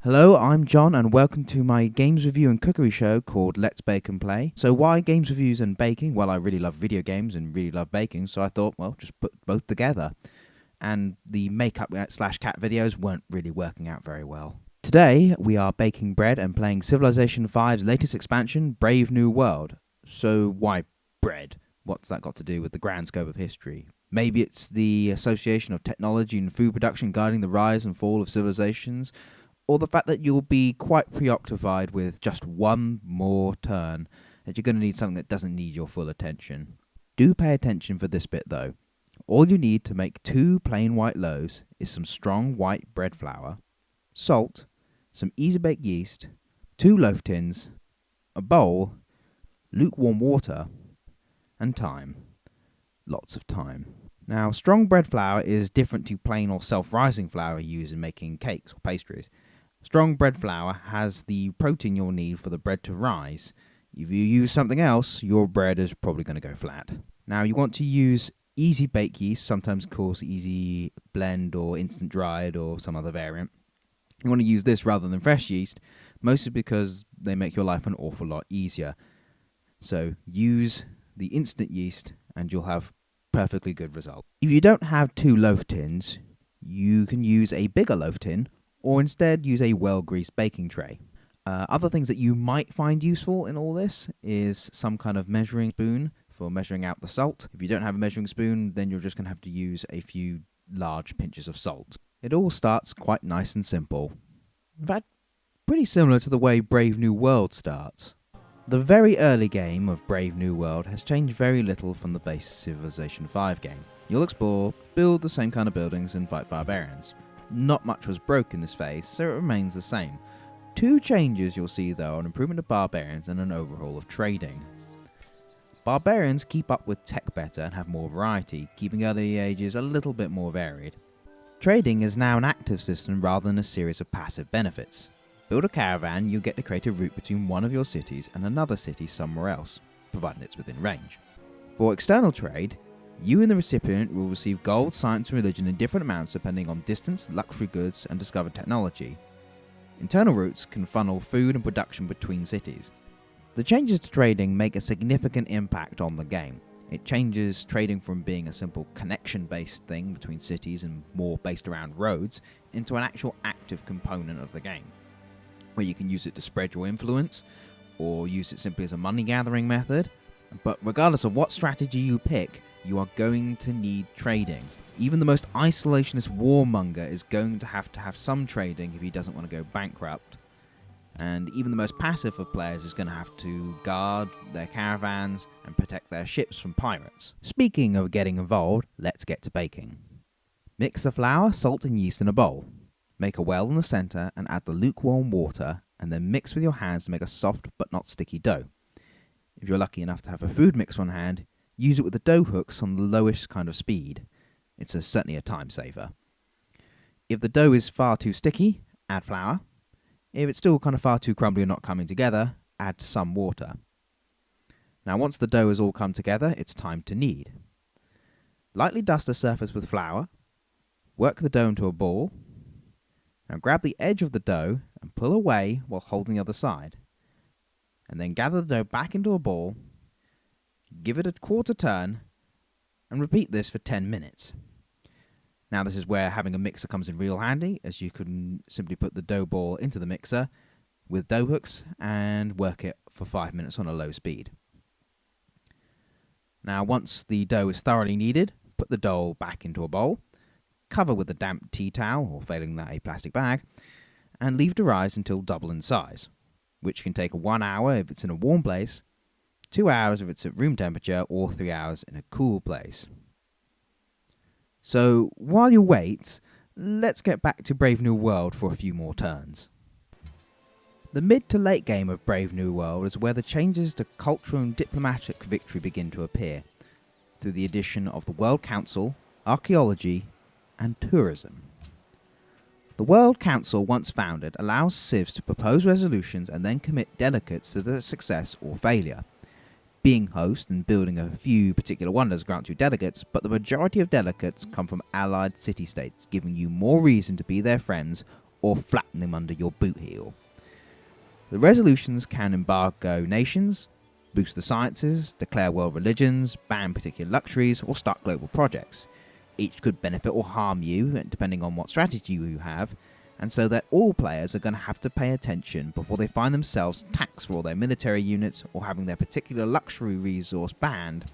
Hello, I'm John and welcome to my games review and cookery show called Let's Bake and Play. So why games reviews and baking? Well, I really love video games and really love baking, so I thought, well, just put both together. And the makeup slash cat videos weren't really working out very well. Today, we are baking bread and playing Civilization V's latest expansion, Brave New World. So why bread? What's that got to do with the grand scope of history? Maybe it's the association of technology and food production guiding the rise and fall of civilizations, or the fact that you'll be quite preoccupied with just one more turn, that you're going to need something that doesn't need your full attention. Do pay attention for this bit though. All you need to make 2 plain white loaves is some strong white bread flour, salt, some easy bake yeast, 2 loaf tins, a bowl, lukewarm water, and time. Lots of time. Now, strong bread flour is different to plain or self-rising flour used in making cakes or pastries. Strong bread flour has the protein you'll need for the bread to rise. If you use something else, your bread is probably going to go flat. Now, you want to use easy bake yeast, sometimes called easy blend or instant dried or some other variant. You want to use this rather than fresh yeast, mostly because they make your life an awful lot easier. So use the instant yeast and you'll have perfectly good result. If you don't have 2 loaf tins, you can use a bigger loaf tin, or instead use a well-greased baking tray. Other things that you might find useful in all this is some kind of measuring spoon for measuring out the salt. If you don't have a measuring spoon, then you're just going to have to use a few large pinches of salt. It all starts quite nice and simple. In fact, pretty similar to the way Brave New World starts. The very early game of Brave New World has changed very little from the base Civilization V game. You'll explore, build the same kind of buildings, and fight barbarians. Not much was broke in this phase, so it remains the same. 2 changes you'll see though are an improvement of barbarians and an overhaul of trading. Barbarians keep up with tech better and have more variety, keeping early ages a little bit more varied. Trading is now an active system rather than a series of passive benefits. Build a caravan, you get to create a route between one of your cities and another city somewhere else, provided it's within range. For external trade, you and the recipient will receive gold, science and religion in different amounts depending on distance, luxury goods and discovered technology. Internal routes can funnel food and production between cities. The changes to trading make a significant impact on the game. It changes trading from being a simple connection-based thing between cities and more based around roads into an actual active component of the game, where you can use it to spread your influence or use it simply as a money gathering method. But regardless of what strategy you pick, you are going to need trading. Even the most isolationist warmonger is going to have some trading if he doesn't want to go bankrupt. And even the most passive of players is going to have to guard their caravans and protect their ships from pirates. Speaking of getting involved, let's get to baking. Mix the flour, salt and yeast in a bowl. Make a well in the center and add the lukewarm water, and then mix with your hands to make a soft but not sticky dough. If you're lucky enough to have a food mixer on hand, use it with the dough hooks on the lowest kind of speed. It's certainly a time saver. If the dough is far too sticky, add flour. If it's still kind of far too crumbly and not coming together, add some water. Now once the dough has all come together, it's time to knead. Lightly dust the surface with flour. Work the dough into a ball. Now grab the edge of the dough and pull away while holding the other side. And then gather the dough back into a ball. Give it a quarter turn, and repeat this for 10 minutes. Now this is where having a mixer comes in real handy, as you can simply put the dough ball into the mixer with dough hooks and work it for 5 minutes on a low speed. Now once the dough is thoroughly kneaded, put the dough back into a bowl, cover with a damp tea towel, or failing that a plastic bag, and leave to rise until double in size, which can take 1 hour if it's in a warm place, 2 hours if it's at room temperature, or 3 hours in a cool place. So while you wait, let's get back to Brave New World for a few more turns. The mid to late game of Brave New World is where the changes to cultural and diplomatic victory begin to appear, through the addition of the World Council, archaeology, and tourism. The World Council, once founded, allows civs to propose resolutions and then commit delegates to their success or failure. Being host and building a few particular wonders grants you delegates, but the majority of delegates come from allied city-states, giving you more reason to be their friends or flatten them under your boot heel. The resolutions can embargo nations, boost the sciences, declare world religions, ban particular luxuries, or start global projects. Each could benefit or harm you, depending on what strategy you have, and so that all players are going to have to pay attention before they find themselves taxed for all their military units or having their particular luxury resource banned.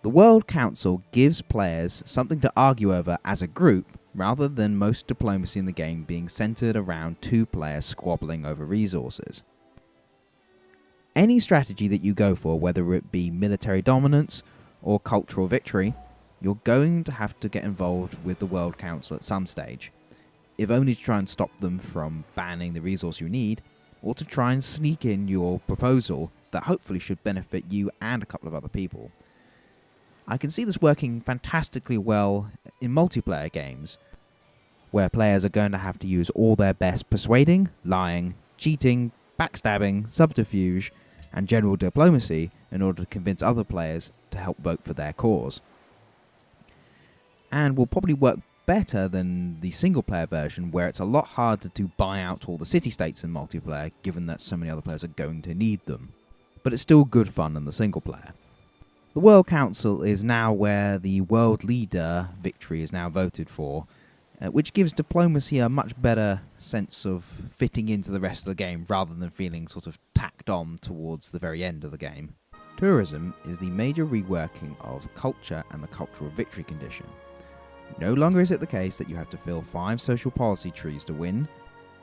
The World Council gives players something to argue over as a group, rather than most diplomacy in the game being centered around two players squabbling over resources. Any strategy that you go for, whether it be military dominance or cultural victory, you're going to have to get involved with the World Council at some stage, if only to try and stop them from banning the resource you need, or to try and sneak in your proposal that hopefully should benefit you and a couple of other people. I can see this working fantastically well in multiplayer games, where players are going to have to use all their best persuading, lying, cheating, backstabbing, subterfuge, and general diplomacy in order to convince other players to help vote for their cause. And will probably work better than the single-player version, where it's a lot harder to buy out all the city-states in multiplayer, given that so many other players are going to need them. But it's still good fun in the single-player. The World Council is now where the world leader victory is now voted for, which gives diplomacy a much better sense of fitting into the rest of the game, rather than feeling sort of tacked on towards the very end of the game. Tourism is the major reworking of culture and the cultural victory condition. No longer is it the case that you have to fill 5 social policy trees to win.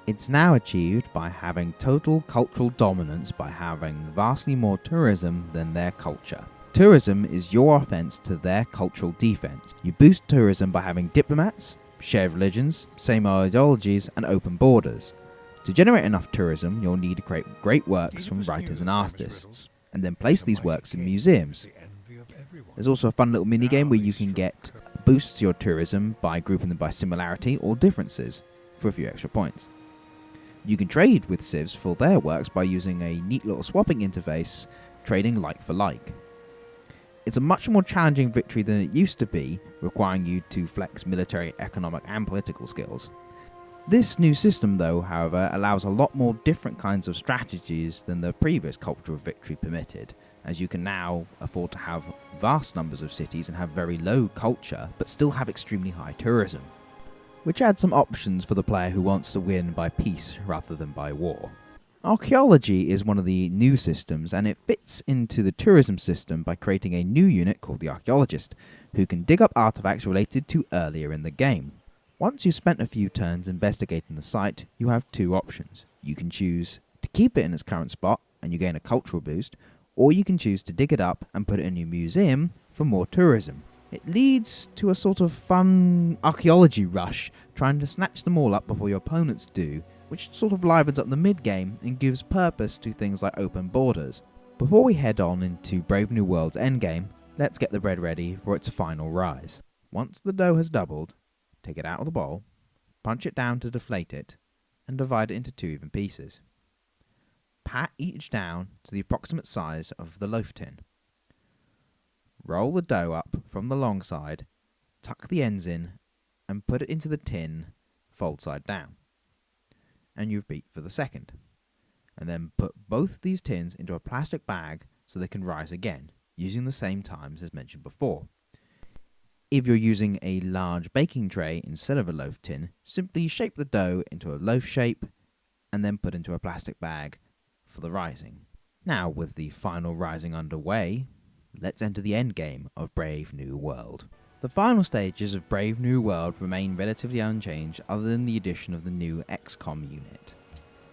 It's now achieved by having total cultural dominance by having vastly more tourism than their culture. Tourism is your offense to their cultural defense. You boost tourism by having diplomats, shared religions, same ideologies, and open borders. To generate enough tourism, you'll need to create great works from writers and artists, and then place these works in museums. There's also a fun little minigame where you can get boosts to your tourism by grouping them by similarity or differences for a few extra points. You can trade with civs for their works by using a neat little swapping interface, trading like for like. It's a much more challenging victory than it used to be, requiring you to flex military, economic and political skills. This new system though, however, allows a lot more different kinds of strategies than the previous cultural victory permitted, as you can now afford to have vast numbers of cities and have very low culture, but still have extremely high tourism, which adds some options for the player who wants to win by peace rather than by war. Archaeology is one of the new systems, and it fits into the tourism system by creating a new unit called the Archaeologist, who can dig up artifacts related to earlier in the game. Once you've spent a few turns investigating the site, you have 2 options. You can choose to keep it in its current spot and you gain a cultural boost, or you can choose to dig it up and put it in your museum for more tourism. It leads to a sort of fun archaeology rush, trying to snatch them all up before your opponents do, which sort of livens up the mid-game and gives purpose to things like open borders. Before we head on into Brave New World's endgame, let's get the bread ready for its final rise. Once the dough has doubled, take it out of the bowl, punch it down to deflate it, and divide it into 2 even pieces. Pat each down to the approximate size of the loaf tin. Roll the dough up from the long side, tuck the ends in, and put it into the tin, fold side down. And you repeat for the second. And then put both these tins into a plastic bag so they can rise again, using the same times as mentioned before. If you're using a large baking tray instead of a loaf tin, simply shape the dough into a loaf shape and then put into a plastic bag for the rising. Now, with the final rising underway, let's enter the end game of Brave New World. The final stages of Brave New World remain relatively unchanged other than the addition of the new XCOM unit.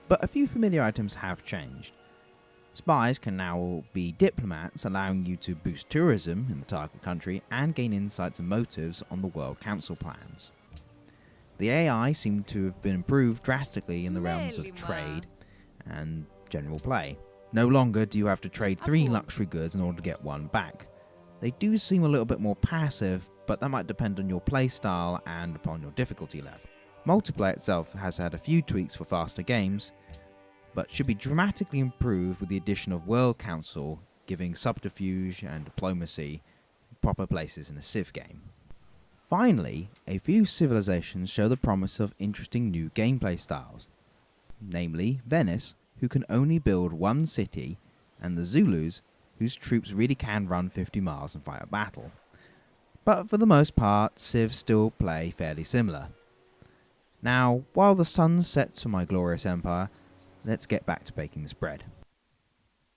But a few familiar items have changed. Spies can now be diplomats, allowing you to boost tourism in the target country and gain insights and motives on the World Council plans. The AI seem to have been improved drastically in the realms of trade and general play. No longer do you have to trade 3 luxury goods in order to get 1 back. They do seem a little bit more passive, but that might depend on your playstyle and upon your difficulty level. Multiplayer itself has had a few tweaks for faster games, but should be dramatically improved with the addition of World Council, giving subterfuge and diplomacy proper places in a Civ game. Finally, a few civilizations show the promise of interesting new gameplay styles, namely Venice, who can only build one city, and the Zulus, whose troops really can run 50 miles and fight a battle. But for the most part, civs still play fairly similar. Now, while the sun sets on my glorious empire, let's get back to baking this bread.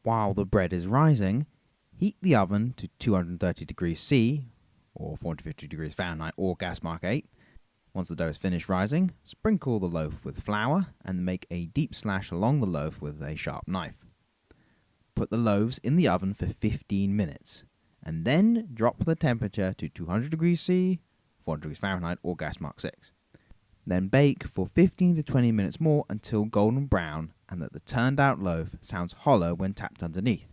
While the bread is rising, heat the oven to 230 degrees C, or 450 degrees Fahrenheit, or gas mark 8. Once the dough is finished rising, sprinkle the loaf with flour and make a deep slash along the loaf with a sharp knife. Put the loaves in the oven for 15 minutes, and then drop the temperature to 200 degrees C, 400 degrees Fahrenheit, or gas mark 6. Then bake for 15 to 20 minutes more until golden brown and that the turned out loaf sounds hollow when tapped underneath.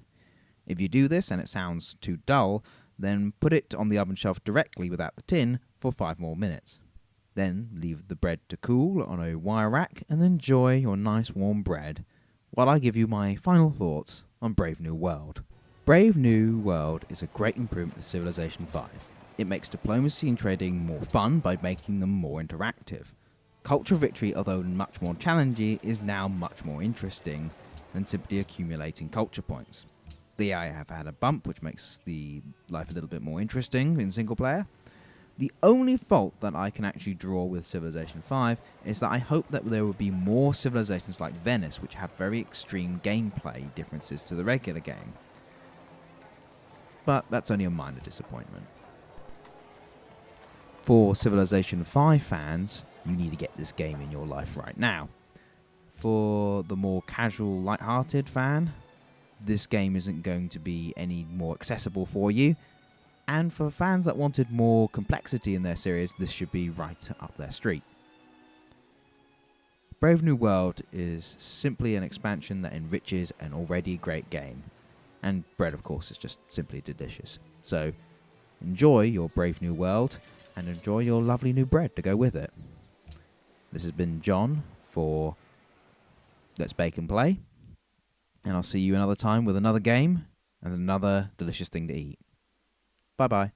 If you do this and it sounds too dull, then put it on the oven shelf directly without the tin for 5 more minutes. Then leave the bread to cool on a wire rack and enjoy your nice warm bread while I give you my final thoughts on Brave New World. Brave New World is a great improvement to Civilization 5. It makes diplomacy and trading more fun by making them more interactive. Cultural victory, although much more challenging, is now much more interesting than simply accumulating culture points. The AI have had a bump, which makes the life a little bit more interesting in single player. The only fault that I can actually draw with Civilization 5 is that I hope that there will be more civilizations like Venice, which have very extreme gameplay differences to the regular game. But that's only a minor disappointment. For Civilization 5 fans, you need to get this game in your life right now. For the more casual, light-hearted fan, this game isn't going to be any more accessible for you. And for fans that wanted more complexity in their series, this should be right up their street. Brave New World is simply an expansion that enriches an already great game. And bread, of course, is just simply delicious. So enjoy your Brave New World and enjoy your lovely new bread to go with it. This has been John for Let's Bake and Play. And I'll see you another time with another game and another delicious thing to eat. Bye-bye.